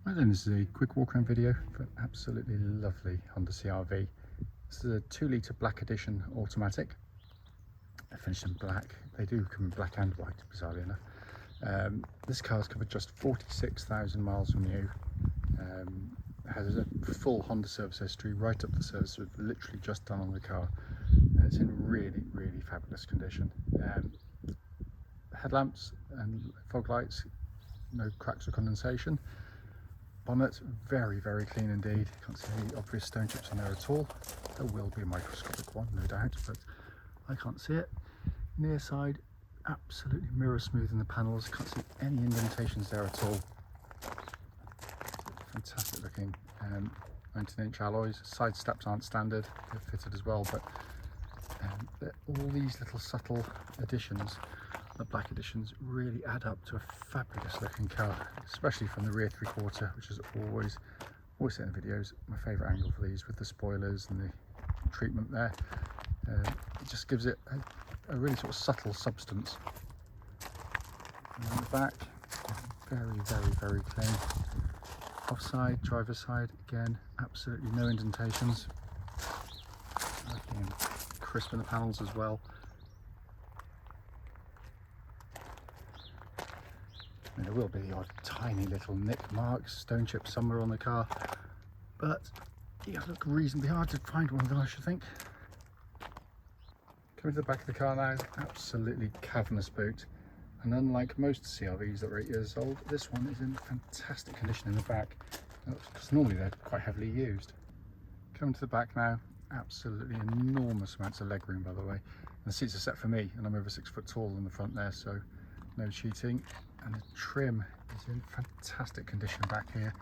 Right then, this is a quick walk around video for an absolutely lovely Honda CR-V. This is a 2-litre black edition automatic. They're finished in black. They do come in black and white, bizarrely enough. This car's covered just 46,000 miles from new. Has a full Honda service history, right up the service we've literally just done on the car. It's in really, really fabulous condition. Headlamps and fog lights, no cracks or condensation. Bonnet, very, very clean indeed. Can't see any obvious stone chips on there at all. There will be a microscopic one, no doubt, but I can't see it. Near side, absolutely mirror smooth in the panels. Can't see any indentations there at all. Fantastic looking 19-inch alloys. Side steps aren't standard, they're fitted as well, but all these little subtle additions, the black additions, really add up to a fabulous looking car, especially from the rear three-quarter, which is always in the videos my favourite angle for these, with the spoilers and the treatment there. It just gives it a really sort of subtle substance. And on the back, very, very, very clean. Offside, driver's side, again, absolutely no indentations. Looking crisp in the panels as well. And there will be the odd tiny little nick marks, stone chips somewhere on the car, but you have to look reasonably hard to find one of them, I should think. Coming to the back of the car now, absolutely cavernous boot. And unlike most CR-Vs that are 8 years old, this one is in fantastic condition in the back, because normally they're quite heavily used. Coming to the back now, absolutely enormous amounts of legroom, by the way. And the seats are set for me, and I'm over 6 foot tall in the front there, so no cheating. And the trim is in fantastic condition back here.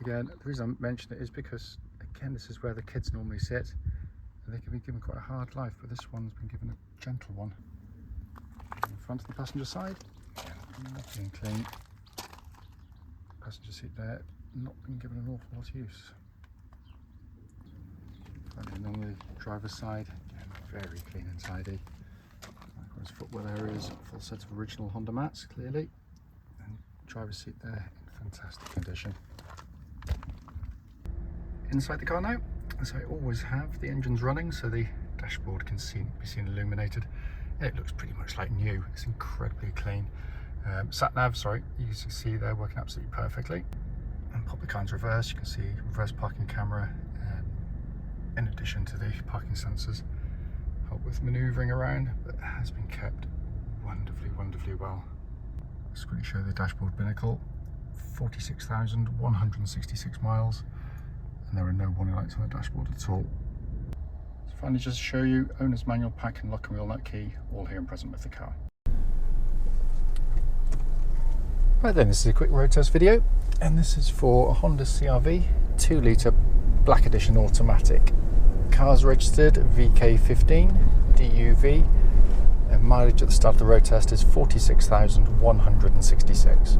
Again, the reason I mention it is because, again, this is where the kids normally sit, and they can be given quite a hard life, but this one's been given a gentle one. In front of the passenger side, lovely and clean. Passenger seat there, not been given an awful lot of use. And on the driver's side, again, very clean and tidy. Likewise, footwell areas, full set of original Honda mats, clearly. And driver's seat there in fantastic condition. Inside the car now, as I always have, the engine's running, so the dashboard can be seen illuminated. It looks pretty much like new. It's incredibly clean. Sat nav, sorry, you can see there working absolutely perfectly. And pop the car into reverse, you can see reverse parking camera, in addition to the parking sensors. Help with manoeuvring around, but it has been kept wonderfully, wonderfully well. Let's quickly show the dashboard binnacle. 46,166 miles, and there are no warning lights on the dashboard at all. Finally, just to show you, owner's manual, pack and lock and wheel nut key, all here and present with the car. Right then, this is a quick road test video, and this is for a Honda CR-V 2-litre black edition automatic. Car's registered VK15DUV, and mileage at the start of the road test is 46,166.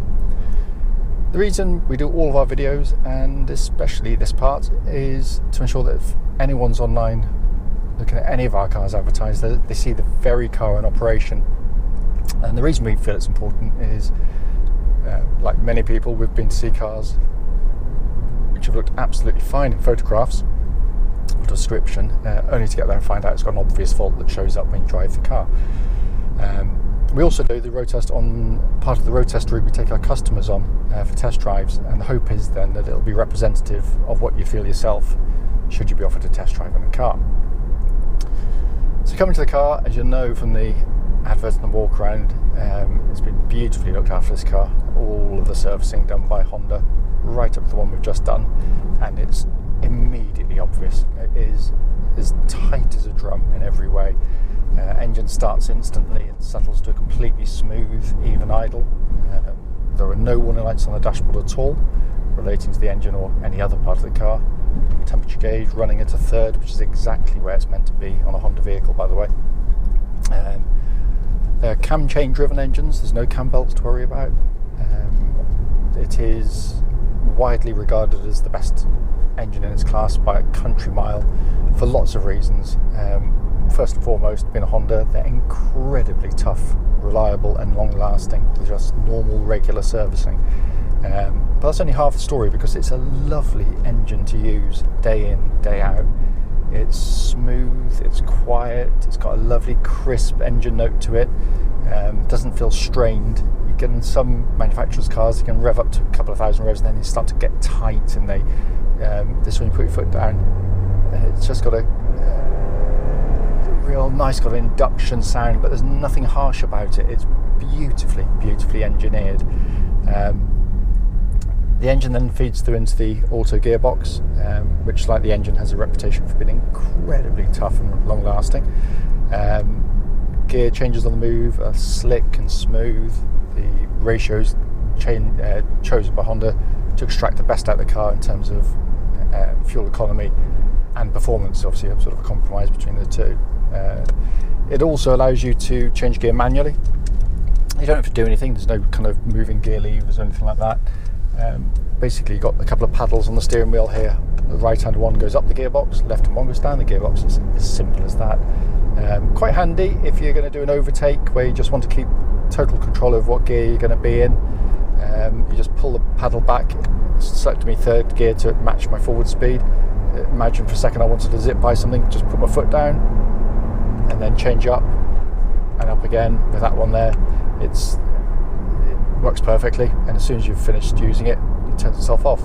The reason we do all of our videos, and especially this part, is to ensure that if anyone's online looking at any of our cars advertised, they see the very car in operation. And the reason we feel it's important is, like many people, we've been to see cars which have looked absolutely fine in photographs or description, only to get there and find out it's got an obvious fault that shows up when you drive the car. We also do the road test on part of the road test route we take our customers on for test drives, and the hope is then that it'll be representative of what you feel yourself should you be offered a test drive on the car. So coming to the car, as you'll know from the advert and the walk around, it's been beautifully looked after, this car. All of the servicing done by Honda, right up to the one we've just done, and it's immediately obvious. It is as tight as a drum in every way. Engine starts instantly and settles to a completely smooth, even idle. There are no warning lights on the dashboard at all relating to the engine or any other part of the car. Temperature gauge running at a third, which is exactly where it's meant to be on a Honda vehicle, by the way. They're cam chain driven engines, there's no cam belts to worry about. It is widely regarded as the best engine in its class by a country mile for lots of reasons. First and foremost, being a Honda, they're incredibly tough, reliable and long lasting with just normal regular servicing. But that's only half the story, because it's a lovely engine to use day in, day out. It's smooth, it's quiet, it's got a lovely crisp engine note to it. Doesn't feel strained. You get in some manufacturers' cars, you can rev up to a couple of thousand revs and then they start to get tight, and they this when you put your foot down, it's just got a real nice got an induction sound, but there's nothing harsh about it. It's beautifully engineered. The engine then feeds through into the auto gearbox, which, like the engine, has a reputation for being incredibly tough and long lasting. Gear changes on the move are slick and smooth. The ratios chosen by Honda to extract the best out of the car in terms of fuel economy and performance. Obviously, a sort of a compromise between the two. It also allows you to change gear manually. You don't have to do anything. There's no kind of moving gear levers or anything like that. Basically, you've got a couple of paddles on the steering wheel here. The right hand one goes up the gearbox, left hand one goes down the gearbox. It's as simple as that. Quite handy if you're going to do an overtake where you just want to keep total control over what gear you're going to be in. You just pull the paddle back, select me third gear to match my forward speed. Imagine for a second I wanted to zip by something, just put my foot down and then change up and up again with that one there. It works perfectly, and as soon as you've finished using it, it turns itself off.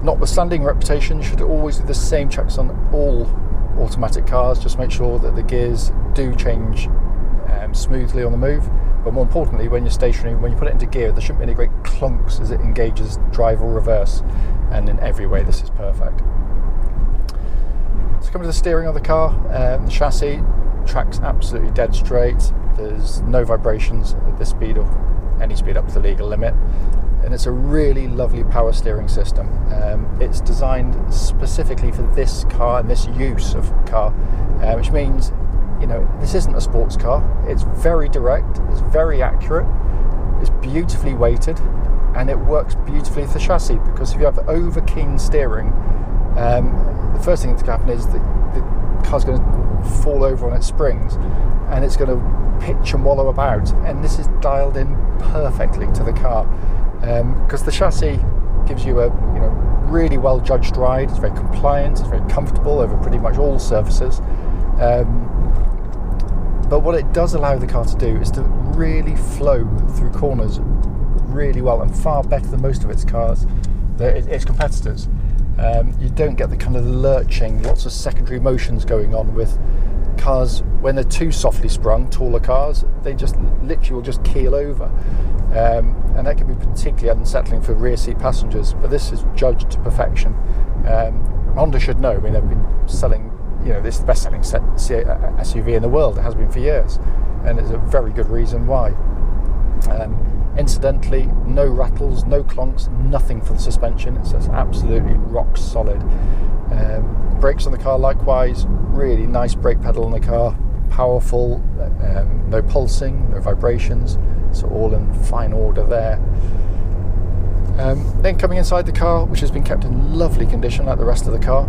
Notwithstanding reputation, you should always do the same checks on all automatic cars. Just make sure that the gears do change smoothly on the move, but more importantly, when you're stationary, when you put it into gear, there shouldn't be any great clunks as it engages drive or reverse, and in every way this is perfect. So coming to the steering of the car, the chassis tracks absolutely dead straight. There's no vibrations at this speed or any speed up to the legal limit, and it's a really lovely power steering system. It's designed specifically for this car and this use of car, which means, you know, this isn't a sports car. It's very direct, it's very accurate, it's beautifully weighted, and it works beautifully with the chassis, because if you have over keen steering, the first thing that's going to happen is the car's going to fall over on its springs and it's going to pitch and wallow about, and this is dialed in perfectly to the car, because the chassis gives you a really well judged ride. It's very compliant, it's very comfortable over pretty much all surfaces. But what it does allow the car to do is to really flow through corners really well, and far better than most of its competitors. You don't get the kind of lurching, lots of secondary motions going on with cars when they're too softly sprung. Taller cars, they just literally will just keel over, and that can be particularly unsettling for rear seat passengers. But this is judged to perfection. Honda should know. I mean, they've been selling, this is the best-selling SUV in the world. It has been for years, and there's a very good reason why. Incidentally, no rattles, no clonks, nothing for the suspension. It's just absolutely rock solid. Brakes on the car, likewise, really nice brake pedal on the car, powerful, no pulsing, no vibrations, so all in fine order there. Then coming inside the car, which has been kept in lovely condition like the rest of the car.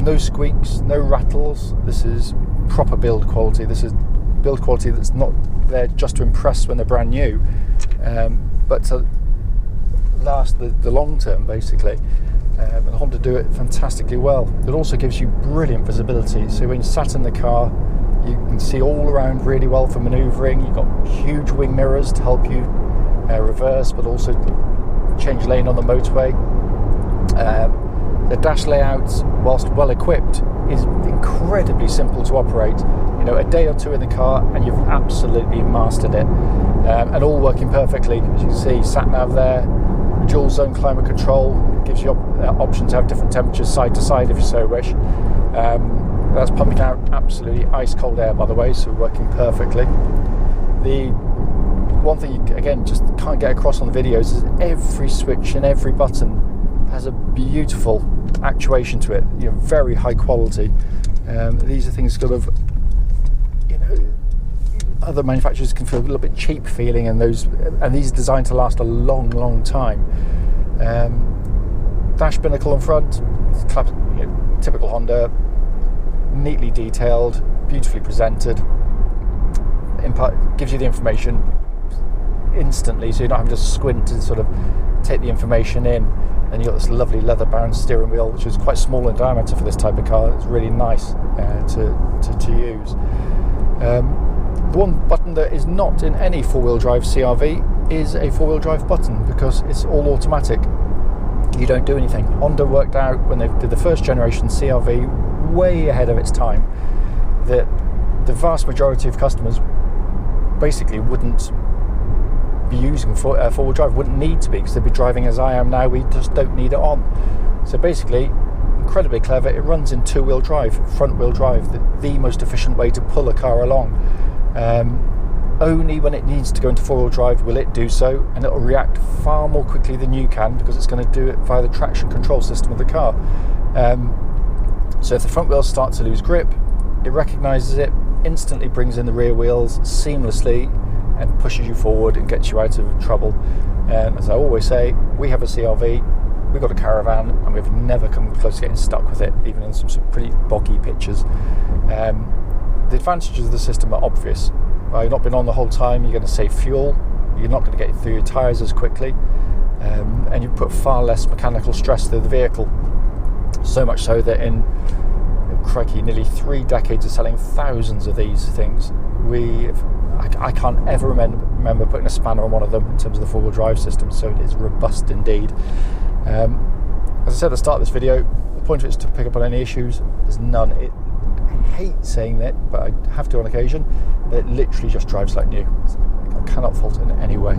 No squeaks, no rattles. This is proper build quality. This is build quality that's not there just to impress when they're brand new, but to last the long term, basically. And Honda do it fantastically well. It also gives you brilliant visibility, so when you're sat in the car, you can see all around really well for manoeuvring. You've got huge wing mirrors to help you reverse, but also change lane on the motorway. The dash layout, whilst well equipped, is incredibly simple to operate. A day or two in the car and you've absolutely mastered it, and all working perfectly. As you can see, sat nav there, dual zone climate control, gives you option to have different temperatures side to side if you so wish. That's pumping out absolutely ice cold air, by the way, so working perfectly. The one thing you again just can't get across on the videos is every switch and every button has a beautiful actuation to it, very high quality. These are things sort of, other manufacturers can feel a little bit cheap feeling, and these are designed to last a long time. Dash binnacle on front, typical Honda, neatly detailed, beautifully presented, gives you the information instantly, so you're not having to squint to sort of take the information in. And you've got this lovely leather-bound steering wheel, which is quite small in diameter for this type of car. It's really nice to use. The one button that is not in any four-wheel drive CR-V is a four-wheel drive button, because it's all automatic. You don't do anything. Honda worked out when they did the first generation CR-V, way ahead of its time, that the vast majority of customers basically wouldn't be using four-wheel drive, wouldn't need to be, because they'd be driving as I am now. We just don't need it on. So basically, incredibly clever. It runs in two-wheel drive, front-wheel drive, the most efficient way to pull a car along. Only when it needs to go into four-wheel drive will it do so, and it will react far more quickly than you can, because it's going to do it via the traction control system of the car. So if the front wheels start to lose grip, it recognises it, instantly brings in the rear wheels seamlessly and pushes you forward and gets you out of trouble. As I always say, we have a CR-V, we've got a caravan, and we've never come close to getting stuck with it, even in some pretty boggy pitches. The advantages of the system are obvious. You've not been on the whole time, you're going to save fuel, you're not going to get through your tyres as quickly, and you put far less mechanical stress through the vehicle. So much so that in, crikey, nearly 3 decades of selling thousands of these things, I can't ever remember putting a spanner on one of them in terms of the four-wheel drive system, so it is robust indeed. As I said at the start of this video, the point of it is to pick up on any issues. There's none. I hate saying that, but I have to on occasion. It literally just drives like new. I cannot fault it in any way.